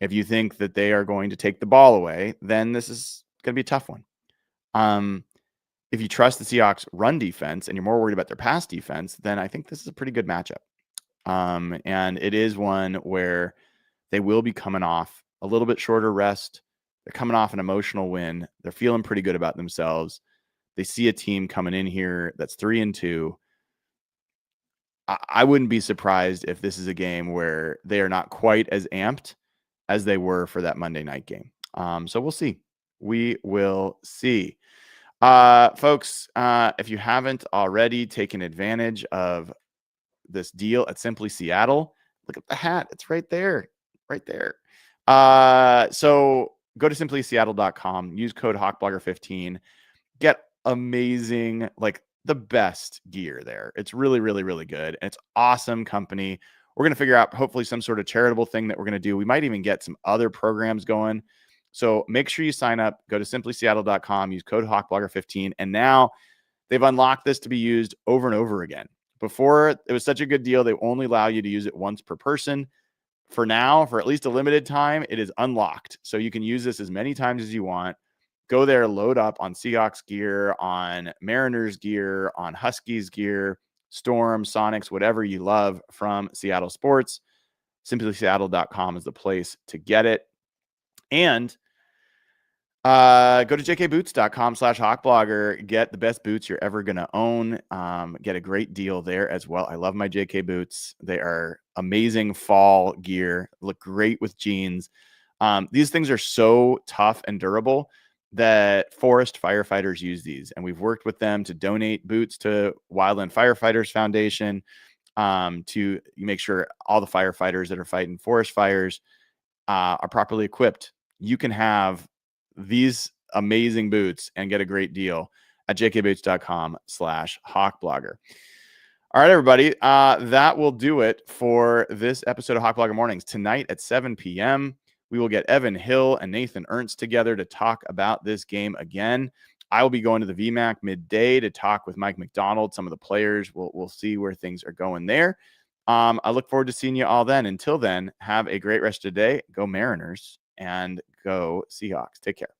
if you think that they are going to take the ball away, then this is going to be a tough one. If you trust the Seahawks run defense and you're more worried about their pass defense, then I think this is a pretty good matchup. And it is one where they will be coming off a little bit shorter rest. They're coming off an emotional win. They're feeling pretty good about themselves. They see a team coming in here that's 3-2. I wouldn't be surprised if this is a game where they are not quite as amped as they were for that Monday night game. So we'll see. We will see. Folks, if you haven't already taken advantage of this deal at Simply Seattle, look at the hat. It's right there. Right there. So go to SimplySeattle.com, use code HawkBlogger15, get amazing, like the best gear there. It's really, really, really good. And it's awesome company. We're going to figure out hopefully some sort of charitable thing that we're going to do. We might even get some other programs going. So make sure you sign up, go to SimplySeattle.com, use code HawkBlogger15. And now they've unlocked this to be used over and over again. Before, it was such a good deal, they only allow you to use it once per person. For now, for at least a limited time, it is unlocked. So you can use this as many times as you want. Go there, load up on Seahawks gear, on Mariners gear, on Huskies gear, Storm, Sonics, whatever you love from Seattle sports. SimplySeattle.com is the place to get it. And go to jkboots.com/hawkblogger. Get the best boots you're ever going to own. Get a great deal there as well. I love my JK boots. They are amazing fall gear. Look great with jeans. These things are so tough and durable that forest firefighters use these. And we've worked with them to donate boots to Wildland Firefighters Foundation to make sure all the firefighters that are fighting forest fires are properly equipped. You can have these amazing boots and get a great deal at jkboots.com/hawkblogger. All right, everybody. That will do it for this episode of Hawkblogger Mornings. Tonight at 7 p.m., we will get Evan Hill and Nathan Ernst together to talk about this game again. I will be going to the VMAC midday to talk with Mike McDonald, some of the players. We'll see where things are going there. I look forward to seeing you all then. Until then, have a great rest of the day. Go Mariners and go Seahawks. Take care.